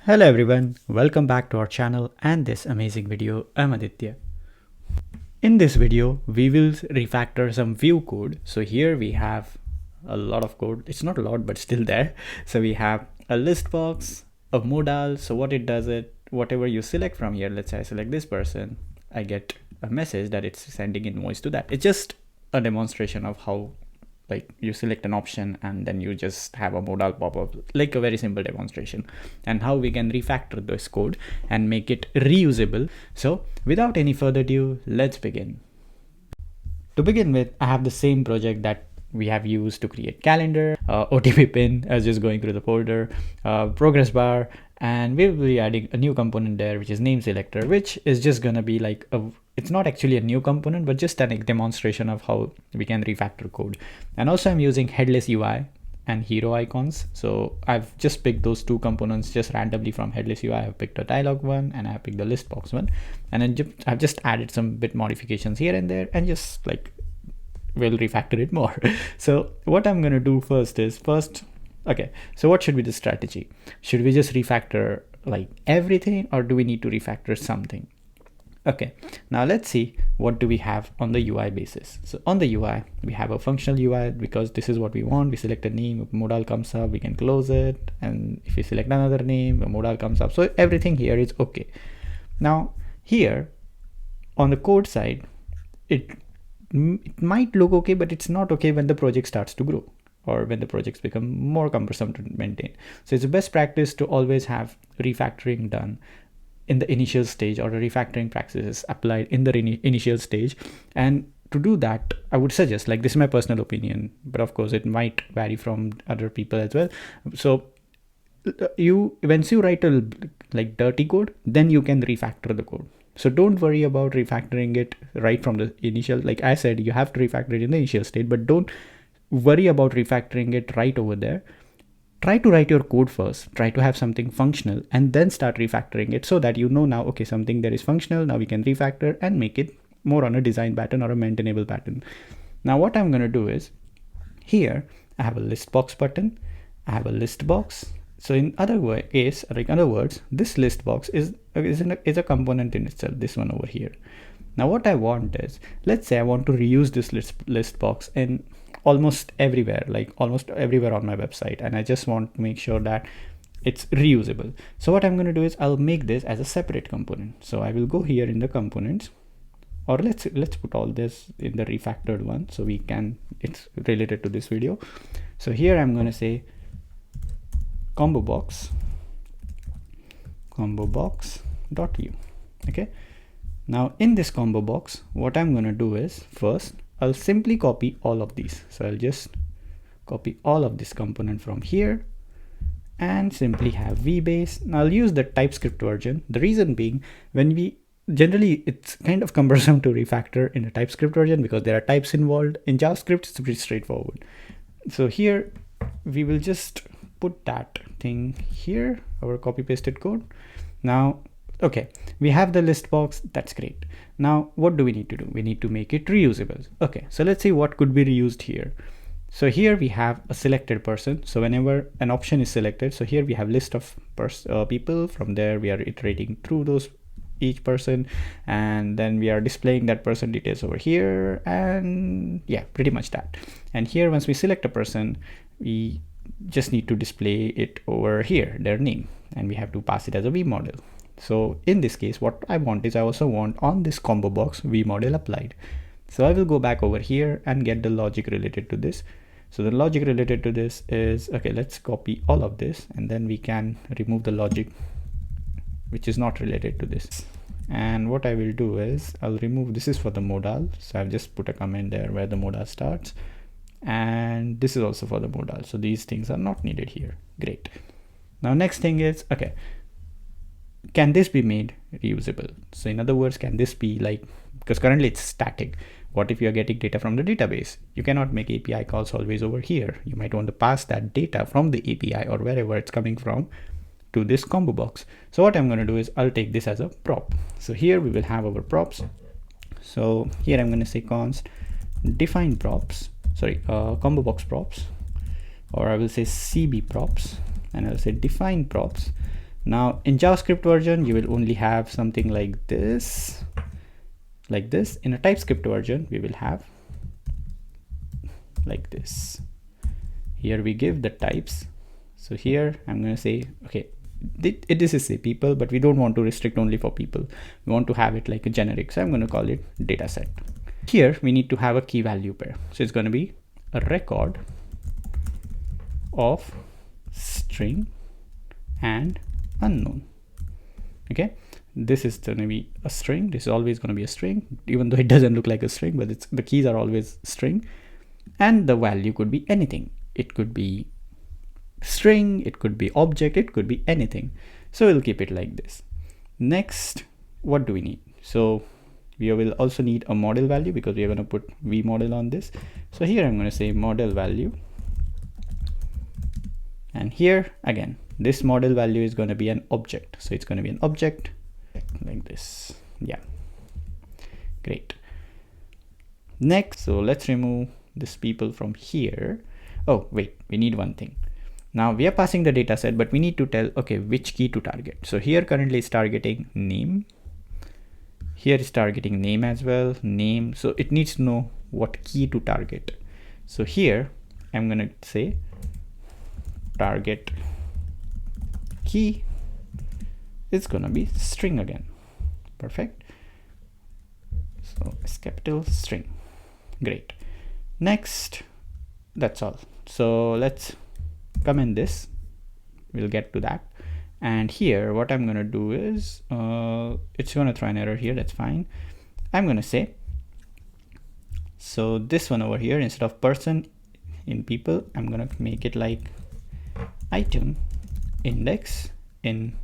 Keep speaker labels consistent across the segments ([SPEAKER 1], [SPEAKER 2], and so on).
[SPEAKER 1] Hello everyone, welcome back to our channel and this amazing video. I'm Aditya. In this video, we will refactor some Vue code. So here we have a lot of code. It's not a lot, but still there. So we have a list box, a modal. So what it does it, whatever you select from here, let's say I select this person, I get a message that it's sending invoice to that. It's just a demonstration of how you select an option and then you just have a modal pop-up, like a very simple demonstration, and how we can refactor this code and make it reusable. So without any further ado, let's begin. To begin with, I have the same project that we have used to create calendar, OTP pin, as just going through the folder, progress bar, and we will be adding a new component there, which is name selector, which is just gonna be like it's not actually a new component, but just a demonstration of how we can refactor code. And also I'm using headless UI and hero icons. So I've just picked those two components just randomly from headless UI. I've picked a dialog one and I have picked the list box one. And then I've just added some bit modifications here and there and just we'll refactor it more. So what I'm going to do first, okay, so what should be the strategy? Should we just refactor like everything, or do we need to refactor something? Okay, now let's see what do we have on the UI basis. So on the UI, we have a functional UI because this is what we want. We select a name, a modal comes up, we can close it. And if we select another name, a modal comes up. So everything here is okay. Now here on the code side, it might look okay, but it's not okay when the project starts to grow or when the projects become more cumbersome to maintain. So it's a best practice to always have refactoring done in the initial stage, or refactoring practices applied in the initial stage. And to do that, I would suggest, like, this is my personal opinion, but of course it might vary from other people as well. So once you write a dirty code, then you can refactor the code. So don't worry about refactoring it right from the initial. Like I said, you have to refactor it in the initial state, but don't worry about refactoring it right over there. Try to write your code first, try to have something functional, and then start refactoring it so that you know now, okay, something there is functional, now we can refactor and make it more on a design pattern or a maintainable pattern. Now what I'm going to do is, here I have a list box button, I have a list box. So in other words, this list box is a component in itself, this one over here. Now what I want is, let's say I want to reuse this list box in almost everywhere, almost everywhere on my website, and I just want to make sure that it's reusable. So what I'm going to do is I'll make this as a separate component. So I will go here in the components, or let's put all this in the refactored one so we can, it's related to this video. So here I'm going to say combo box dot view. Okay, now in this combo box, what I'm going to do is, first I'll simply copy all of these. So I'll just copy all of this component from here and simply have vbase. Now I'll use the TypeScript version. The reason being, generally it's kind of cumbersome to refactor in a TypeScript version because there are types involved. In JavaScript, it's pretty straightforward. So here we will just put that thing here, our copy pasted code. Now, okay, we have the list box, that's great. Now what do we need to do? We need to make it reusable. Okay, so let's see what could be reused here. So here we have a selected person. So whenever an option is selected, so here we have list of people. From there we are iterating through each person, and then we are displaying that person details over here, and yeah, pretty much that. And here, once we select a person, we just need to display it over here, their name, and we have to pass it as a V model. So in this case, what I want is, I also want on this combo box V model applied. So I will go back over here and get the logic related to this. So the logic related to this is, okay, let's copy all of this and then we can remove the logic which is not related to this. And what I will do is, I'll remove, this is for the modal. So I've just put a comment there where the modal starts. And this is also for the modal. So these things are not needed here. Great. Now next thing is, okay, can this be made reusable? So in other words, can this be because currently it's static. What if you're getting data from the database? You cannot make API calls always over here. You might want to pass that data from the API or wherever it's coming from to this combo box. So what I'm going to do is, I'll take this as a prop. So here we will have our props. So here I'm going to say const define props, combo box props, or I will say CB props, and I'll say define props. Now in JavaScript version, you will only have something like this. In a TypeScript version, we will have like this. Here we give the types. So here I'm going to say, okay, this is say people, but we don't want to restrict only for people. We want to have it like a generic. So I'm going to call it dataset. Here we need to have a key value pair. So it's going to be a record of string and unknown. Okay, this is going to be a string. This is always going to be a string, even though it doesn't look like a string, but the keys are always string, and the value could be anything. It could be string, it could be object, it could be anything. So we'll keep it like this. Next, what do we need? So we will also need a model value, because we are going to put v model on this. So here I'm going to say model value, and here again this model value is going to be an object. So it's going to be an object like this. Yeah, great. Next, so let's remove this people from here. Oh wait, we need one thing. Now we are passing the data set, but we need to tell, okay, which key to target. So here currently it's targeting name. Here is targeting name as well, name. So it needs to know what key to target. So here I'm going to say target key is going to be string again. Perfect. So it's capital string. Great. Next, that's all. So let's comment this. We'll get to that. And here what I'm going to do is it's going to throw an error here. That's fine. I'm going to say, so this one over here, instead of person in people, I'm going to make it like item index in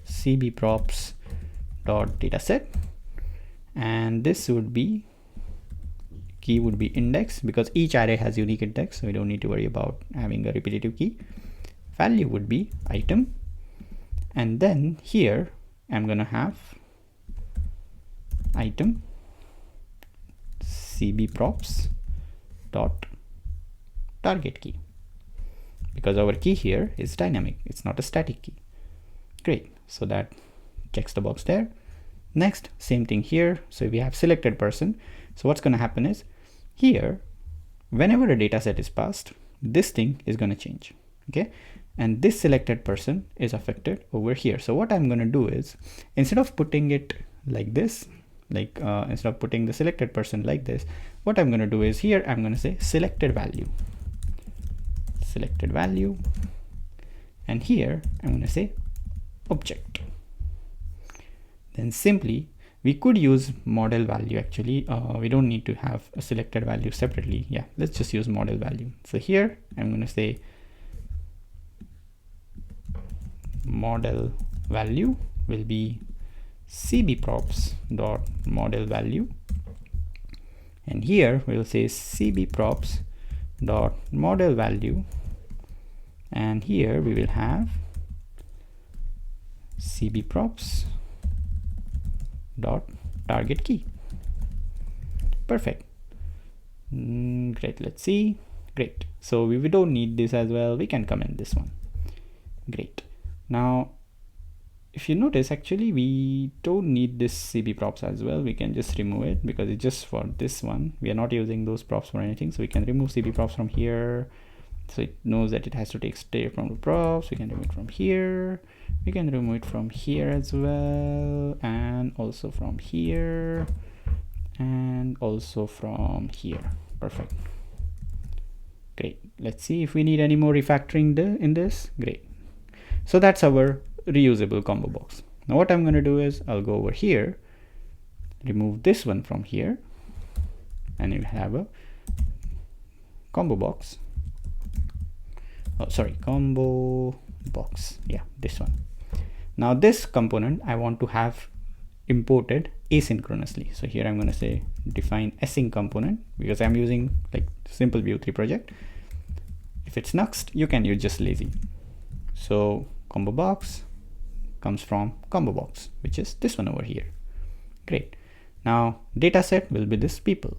[SPEAKER 1] cbprops dot dataset, and this would be key would be index, because each array has unique index, so we don't need to worry about having a repetitive key. Value would be item, and then here I'm gonna have item cbprops dot target key, because our key here is dynamic, it's not a static key. Great, so that checks the box there. Next, same thing here. So we have selected person. So what's going to happen is here, whenever a data set is passed, this thing is going to change. Okay, and this selected person is affected over here. So what I'm going to do is, instead of putting it like this, like instead of putting the selected person like this, what I'm going to do is here I'm going to say selected value, and here I'm going to say object. Then simply we could use model value. Actually we don't need to have a selected value separately. Yeah, let's just use model value. So here I'm going to say model value will be cbprops dot model value, and here we'll say cbprops dot model value, and here we will have cbprops dot target key. Perfect. Great, let's see. Great, so we don't need this as well, we can comment this one. Great. Now if you notice, actually we don't need this cbprops as well, we can just remove it because it's just for this one. We are not using those props for anything, so we can remove cbprops from here. So it knows that it has to take state from the props. We can remove it from here, we can remove it from here as well, and also from here, and also from here. Perfect. Great, let's see if we need any more refactoring in this. Great, so that's our reusable combo box. Now what I'm going to do is I'll go over here, remove this one from here, and you have a combo box. Oh, sorry, combo box. Yeah, this one. Now this component I want to have imported asynchronously. So here I'm going to say define async component, because I'm using like simple Vue 3 project. If it's Nuxt, you can use just lazy. So combo box comes from combo box, which is this one over here. Great. Now dataset will be this people.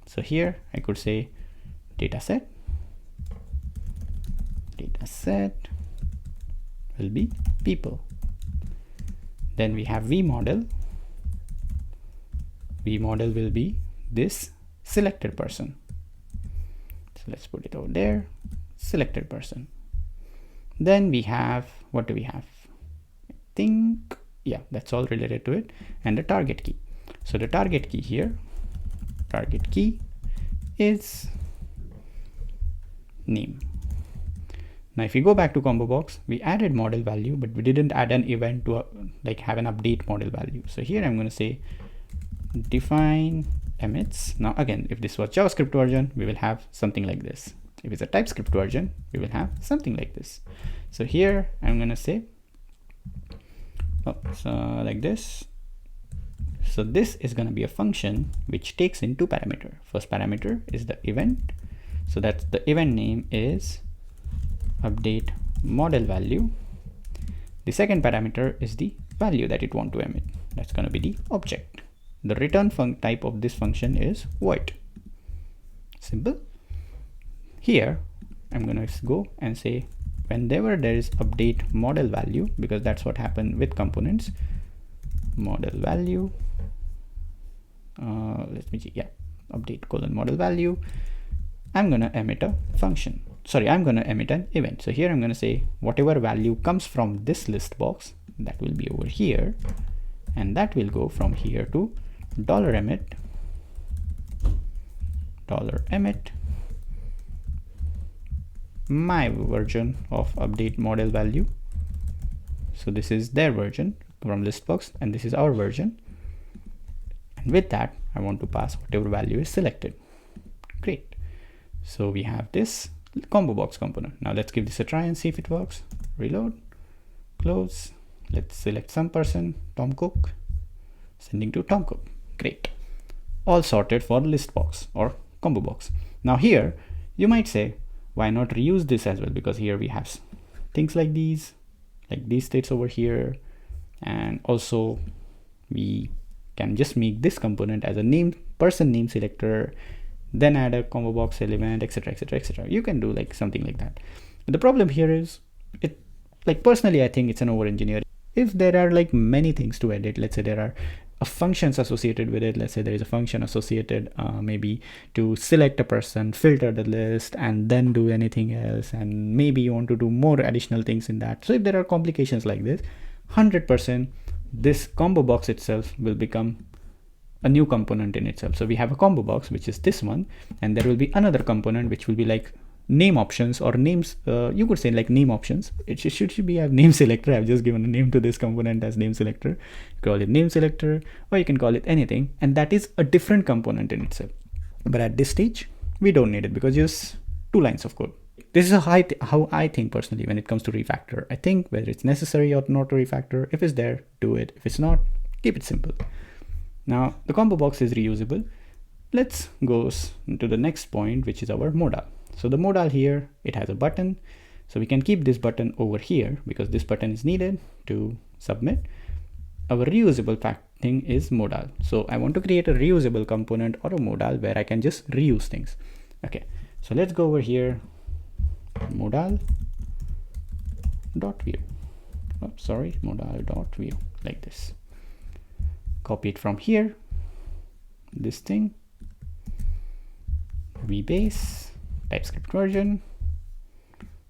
[SPEAKER 1] So here I could say dataset will be people. Then we have V model. V model will be this selected person. So let's put it over there, selected person. Then we have, what do we have? I think, yeah, that's all related to it. And the target key. So the target key here, target key is name. Now if we go back to combo box, we added model value, but we didn't add an event to like have an update model value. So here I'm going to say define emits. Now again, if this was JavaScript version, we will have something like this. If it's a TypeScript version, we will have something like this. So here I'm going to say, so like this. So this is going to be a function which takes in two parameters. First parameter is the event. So that's the event name is update model value. The second parameter is the value that it want to emit. That's going to be the object. The return type of this function is void. Simple. Here I'm going to go and say whenever there is update model value, because that's what happened with components, model value, let me see, yeah, update colon model value, I'm going to emit a function. Sorry, I'm going to emit an event. So here I'm going to say whatever value comes from this list box, that will be over here, and that will go from here to $emit, $emit my version of update model value. So this is their version from list box, and this is our version. And with that, I want to pass whatever value is selected. Great. So we have this combo box component. Now let's give this a try and see if it works. Reload, close. Let's select some person, Tom Cook, sending to Tom Cook. Great. All sorted for list box or combo box. Now here you might say, why not reuse this as well? Because here we have things like these states over here, and also we can just make this component as a name person name selector, then add a combo box element, etc, etc, etc. You can do like something like that. But the problem here is, it like personally I think it's an over engineering. If there are like many things to edit, let's say there are functions associated with it, let's say there is a function associated maybe to select a person, filter the list, and then do anything else, and maybe you want to do more additional things in that. So if there are complications like this, 100% this combo box itself will become a new component in itself. So we have a combo box, which is this one, and there will be another component which will be like name options or names. You could say like name options. It should be a name selector. I've just given a name to this component as name selector. You call it name selector, or you can call it anything, and that is a different component in itself. But at this stage, we don't need it because just 2 lines of code. This is how I think personally when it comes to refactor. I think whether it's necessary or not to refactor, if it's there, do it. If it's not, keep it simple. Now the combo box is reusable. Let's go to the next point, which is our modal. So the modal here, it has a button. So we can keep this button over here because this button is needed to submit. Our reusable thing is modal. So I want to create a reusable component or a modal where I can just reuse things. Okay, so let's go over here, modal.view. Oh, sorry, modal.view, like this. Copy it from here, this thing, vbase, TypeScript version,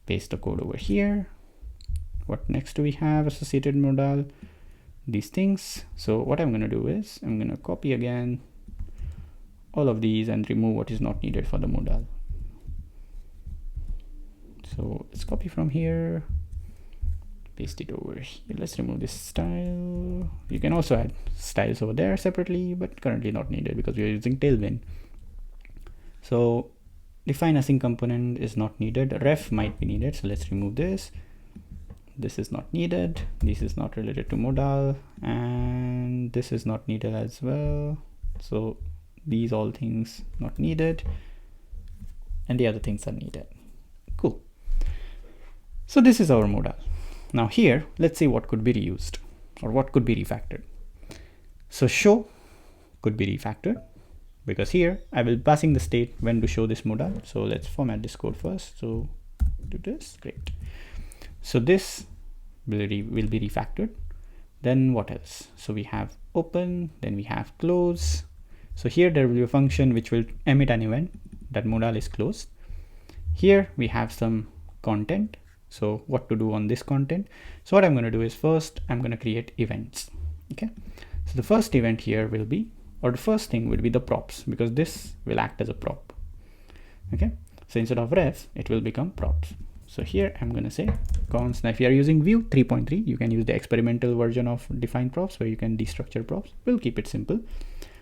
[SPEAKER 1] paste the code over here. What next do we have associated modal? These things. So what I'm going to do is I'm going to copy again all of these and remove what is not needed for the modal. So let's copy from here, paste it over here. Let's remove this style. You can also add styles over there separately, but currently not needed because we are using Tailwind. So define async component is not needed. Ref might be needed, so let's remove this. This is not needed. This is not related to modal, and this is not needed as well. So these all things not needed, and the other things are needed. Cool. So this is our modal. Now here, let's see what could be reused or what could be refactored. So show could be refactored, because here I will be passing the state when to show this modal. So let's format this code first. So do this, great. So this will be refactored. Then what else? So we have open, then we have close. So here there will be a function which will emit an event that modal is closed. Here we have some content. So what to do on this content? So what I'm going to do is first I'm going to create events. Okay. So the first event here will be, or the first thing will be the props, because this will act as a prop. Okay. So instead of ref, it will become props. So here I'm going to say const. Now if you are using Vue 3.3, you can use the experimental version of define props where you can destructure props. We'll keep it simple.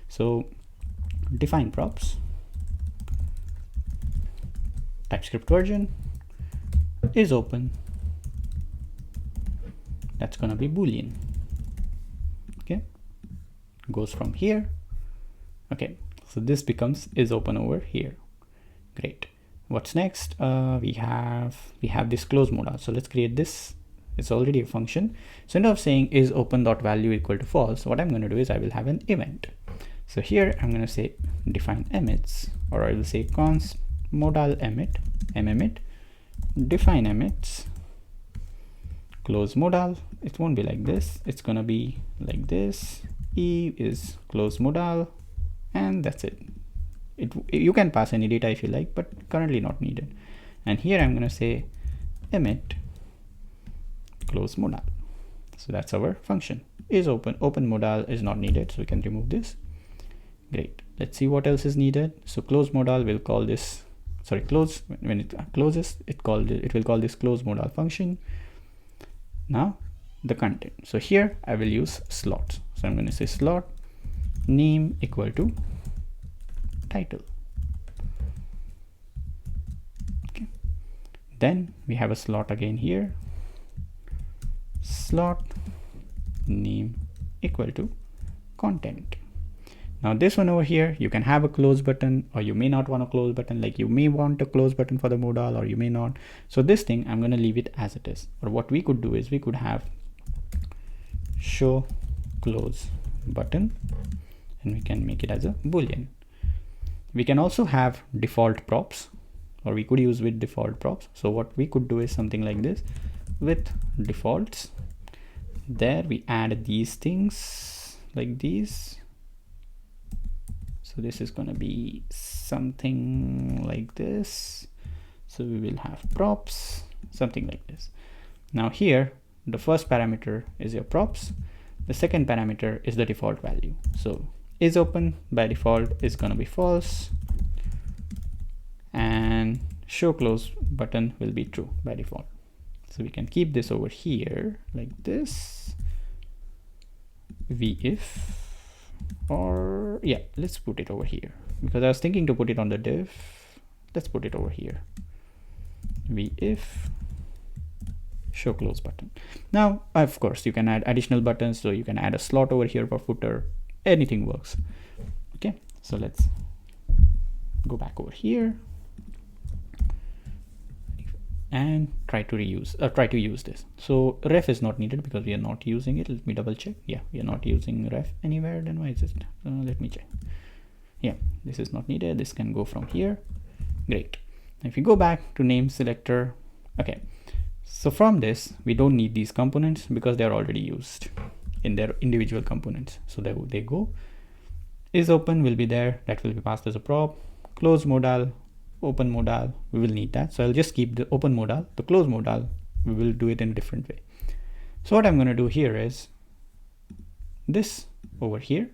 [SPEAKER 1] So define props, TypeScript version is open. That's going to be Boolean. Okay. Goes from here. Okay. So this becomes is open over here. Great. What's next? We have this close modal. So let's create this. It's already a function. So instead of saying is open dot value equal to false, what I'm going to do is I will have an event. So here I'm going to say define emits, or I will say const modal emit, emit, define emits, close modal. It won't be like this. It's going to be like this. E is close modal, and that's it. You can pass any data if you like, but currently not needed. And here I'm going to say emit close modal. So that's our function. Is open modal is not needed, so we can remove this. Great. Let's see what else is needed. So close modal will call this, sorry, close, when it closes, it will call this close modal function. Now the content. So here I will use slots. So I'm going to say slot name equal to title. Okay. Then we have a slot again here. Slot name equal to content. Now this one over here, you can have a close button, or you may not want a close button. Like you may want a close button for the modal, or you may not. So this thing, I'm going to leave it as it is. Or what we could do is we could have show close button, and we can make it as a Boolean. We can also have default props, or we could use with default props. So what we could do is something like this with defaults. There we add these things like these. So this is going to be something like this. So we will have props, something like this. Now here, the first parameter is your props. The second parameter is the default value. So is open by default is going to be false, and show close button will be true by default. So we can keep this over here like this. Vif, or yeah, let's put it over here because I was thinking to put it on the div. Let's put it over here. Vif show close button. Now of course you can add additional buttons, so you can add a slot over here for footer. Anything works. Okay, so let's go back over here and try to use this. So ref is not needed because we are not using it. Let me double check. Yeah, we are not using ref anywhere. Then why is it? Let me check. Yeah, this is not needed. This can go from here. Great. If you go back to name selector, okay, so from this we don't need these components because they are already used in their individual components. So there they go. Is open will be there, that will be passed as a prop. Close modal, open modal, we will need that. So I'll just keep the open modal. The close modal, we will do it in a different way. So what I'm going to do here is this over here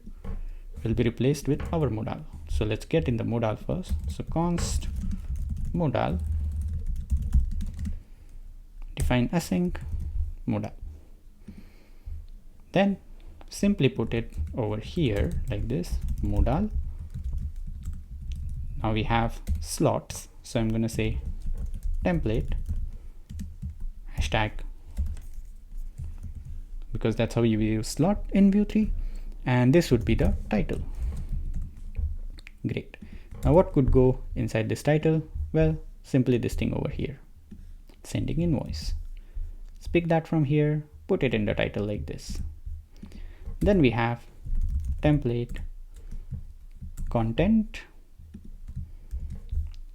[SPEAKER 1] will be replaced with our modal. So let's get in the modal first. So const modal, define async modal. Then simply put it over here like this, modal. Now we have slots. So I'm going to say template hashtag, because that's how you use slot in Vue 3. And this would be the title. Great. Now what could go inside this title? Well, simply this thing over here, sending invoice. Let's pick that from here, put it in the title like this. Then we have template content,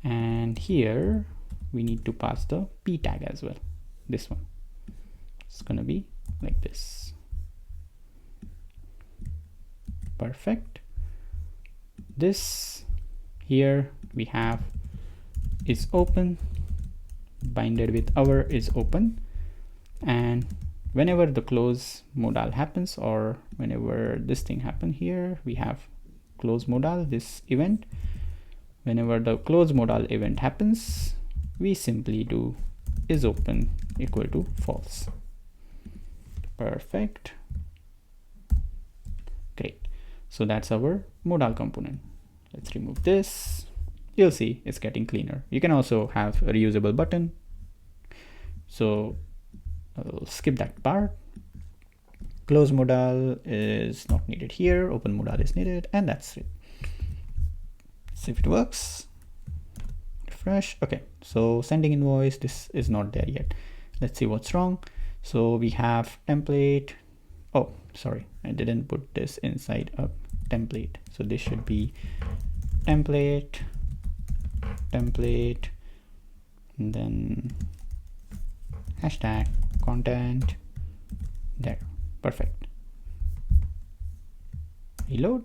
[SPEAKER 1] and here we need to pass the p tag as well. This one, it's going to be like this. Perfect. This here we have is open, binded with our is open, and whenever the close modal happens, or whenever this thing happen here, we have close modal, this event. Whenever the close modal event happens, we simply do is open equal to false. Perfect. Great. So that's our modal component. Let's remove this. You'll see it's getting cleaner. You can also have a reusable button. So I'll skip that part. Close modal is not needed here. Open modal is needed, and that's it. See if it works. Refresh. Okay, so sending invoice, this is not there yet. Let's see what's wrong. So we have template. Oh, sorry, I didn't put this inside a template. So this should be template, and then hashtag content. There, perfect. Reload.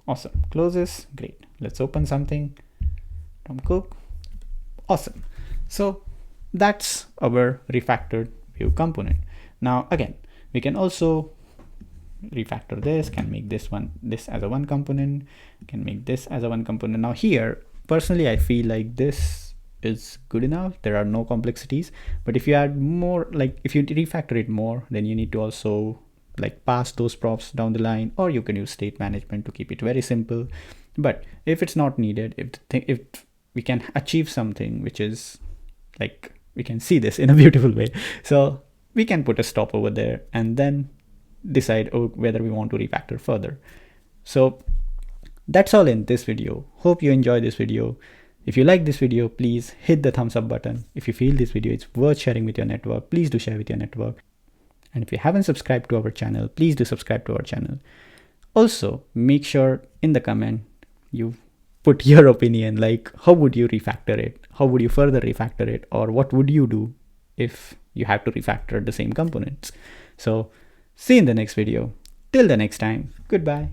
[SPEAKER 1] Awesome. Closes. Great. Let's open something. Tom Cook. Awesome. So that's our refactored Vue component. Now again, we can also refactor this, can make this as a one component, can make this as a one component. Now here, personally, I feel like this is good enough. There are no complexities, but if you add more, like if you refactor it more, then you need to also like pass those props down the line, or you can use state management to keep it very simple. But if it's not needed, if we can achieve something which is like, we can see this in a beautiful way, so we can put a stop over there and then decide whether we want to refactor further. So that's all in this video. Hope you enjoyed this video. If you like this video, please hit the thumbs up button. If you feel this video is worth sharing with your network, please do share with your network. And if you haven't subscribed to our channel, please do subscribe to our channel. Also, make sure in the comment you put your opinion, like how would you refactor it? How would you further refactor it? Or what would you do if you have to refactor the same components? So see you in the next video. Till the next time, goodbye.